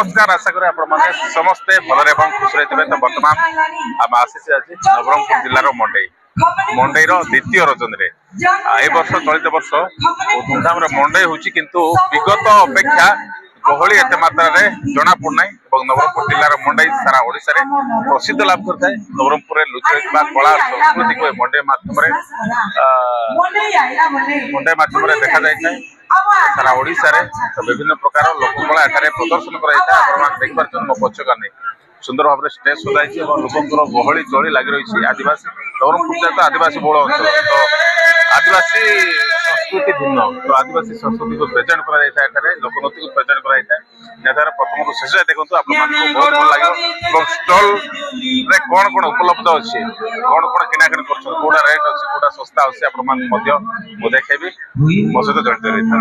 नमस्कार आशा करें आपने समस्ते भलरे खुशी रही। तो बर्तमान आम आसी आज नवरंगपुर जिलार मंडई मंडई द्वितीय रजनी ए वर्ष चलित वर्ष धूमधाम मंडई होची किंतु विगत अपेक्षा गहली एत मात्रा जना पड़ना। नवरंगपुर जिलार मंडई सारा ओडिशा रे प्रसिद्ध लाभ करता है। नवरंगपुर में लुचि कला संस्कृति को मंडई माध्यम देखा जाए सारा ओडिशा रे विभिन्न प्रकार लोककला एठारे प्रदर्शन कर मो पछकाने सुंदर भाव स्टेज सजाई लोक गहली चली लगी रही। आदिवासी नवरंगपुर जाए तो आदिवासी बहुल अंचल तो आदिवासी संस्कृति भिन्न तो आदिवासी संस्कृति को प्रेजेंट कर लोकनृत्य को प्रेजेंट कर प्रथम शेष जाए देखो आप बहुत भल लगे। स्टल रे कौन कौन उपलब्ध अच्छे कौन कौन किनाकिणी कौटा रेट अच्छी कौटा सस्ता अच्छे आपको देखेबी मो सहित जड़ित रही था।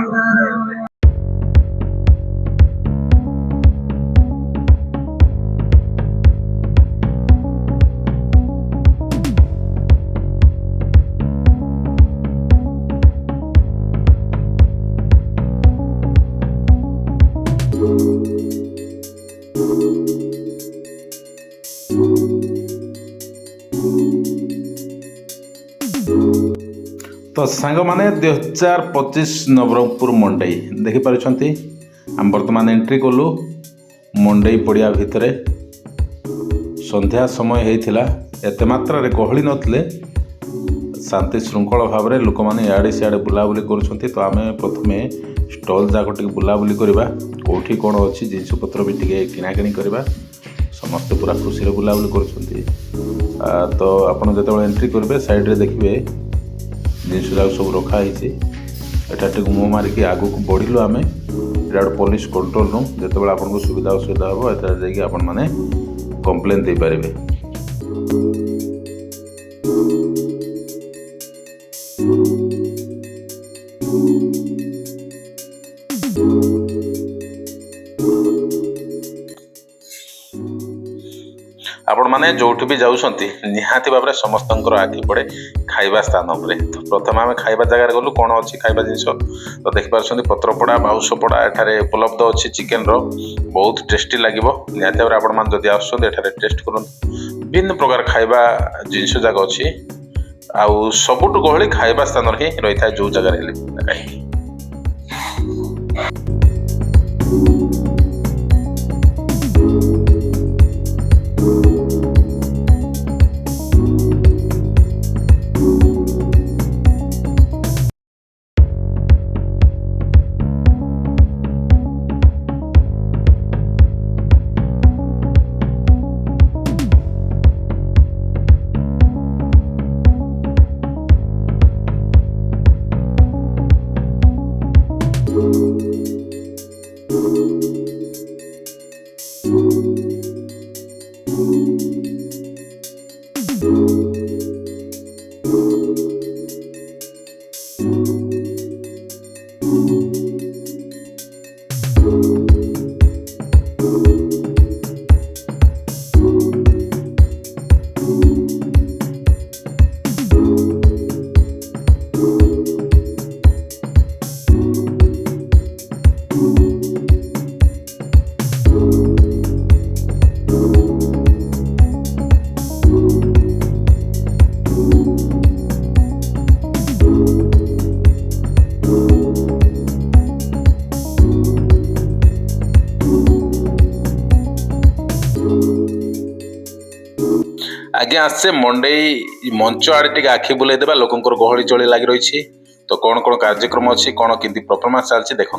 तो सांग माने 2025 नवरंगपुर मंडई देखिपार आम बर्तमान एंट्री कलु मंडई पड़िया भितर संध्या समय होता एत मात्रा गहली नथिले शांति श्रृंखला भाव में लोक मैंने इे सियाड़े बुलाबुली कर। तो आम प्रथमे स्टल जाक टे बुलाबुली करवा कौटी कौन अच्छी जिनपतर भी टे किणाकिणी करवा समस्ते पूरा खुशी बुलाबुली कर। तो आपड़ जो एंट्री करेंगे साइड्रे देखिए जिनस जाक सब रखाही एटा मुँह मारिकी आग को बढ़लु आम इटा गोटे पुलिस कंट्रोल रूम जो आपको सुविधा असुविधा हम एट आपण मैंने कंप्लेन दे पारे। आपण मैंने जो भी जाऊँगी निहाती भाव में समस्त आखि पड़े खाइबा स्थान पर। तो प्रथम आम खाइबा जगार गलु कौन अच्छी खाइबा जिनस तो देखिपार पत्रपोड़ा बाउंसपोड़ा एठारे उपलब्ध अच्छी चिकेन रो बहुत टेस्टी लगे निहाती भाव आपण मैंने जदि आसुँच टेस्ट करूँ विभिन्न प्रकार खाइबा जिनस जाक अच्छी आउ सबुठ गहली खाइबा स्थान ही रही था जो जगार कहीं। आज्ञा आसे मंडई मंच आड़े टे आखि बुलाई देवा लोकंर गहली चली लगी रही। तो कौन कौन कार्यक्रम अच्छी कौन किंती परफॉर्मेंस चलती देखो।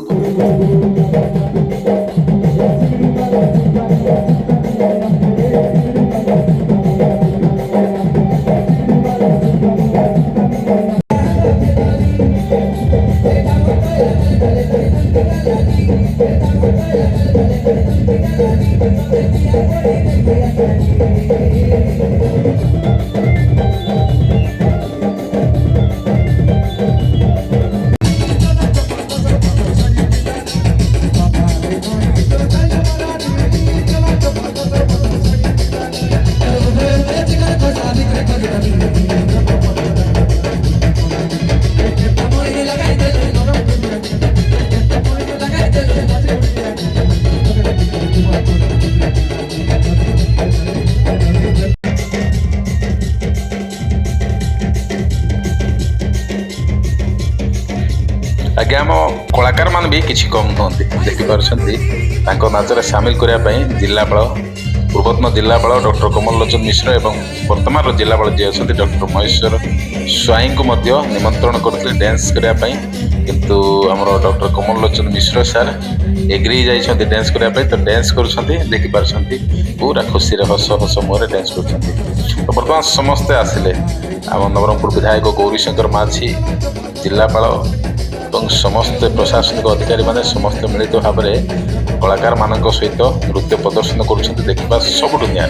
आगे आम कलाकार मान भी किसी कम नुहति देखिपारे नाचरे सामिल करने जिलापाल पूर्वतन जिलापाल डॉक्टर कमल लोचन मिश्र एवं वर्तमान जिलापाल जी अच्छा डॉक्टर महेश्वर स्वाई को निमंत्रण करते डांस करने किंतु आमर डॉक्टर कमल लोचन मिश्र सार एग्री जाइए डांस करने तो डांस करिपारे पूरा खुशी हस हस मुहर डांस कर तो बर्तमान समस्ते आसिले आम नवरंगपुर विधायक गौरीशंकर माझी जिलापाल और समस्त प्रशासनिक अधिकारी माने समस्त मिलित भाव में कलाकार मान सहित नृत्य प्रदर्शन कर देखा सब दुनिया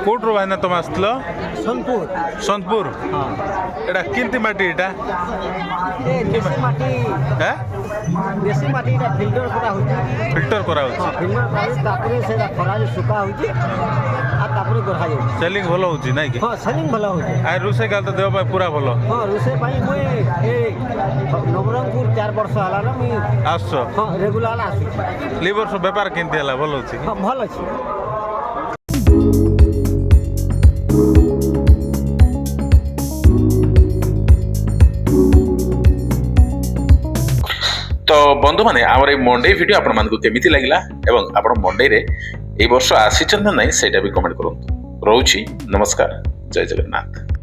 कोट्रु भाईना तुम आसल सोनपुर सोनपुर हाँ एटा किंती माटी एटा देसी माटी है देसी माटी इटा फिल्टर करा होची फिल्टर करा हाँ फिल्टर करा तापरे से खरा सुका होची आ तापरे गढ़ा जाउची सेलिंग भलो होची नाइ कि हाँ सेलिंग भला होची आ रुसे काल तो देव भाई पूरा भलो हाँ रुसे भाई मुई ए नवरंगपुर 4 वर्ष हला ना मुई आसो हाँ रेगुलर आसी लीवर सो व्यापार किंती हला भलो होची हाँ भल अछि तो बंधु मैंने आमर मंडे वीडियो आपण मानकु केमिति लागिला एवं आपण मंडे रे ए वर्ष आसी ना नहीं सेटा भी कमेंट करंतु रहउची नमस्कार जय जगन्नाथ।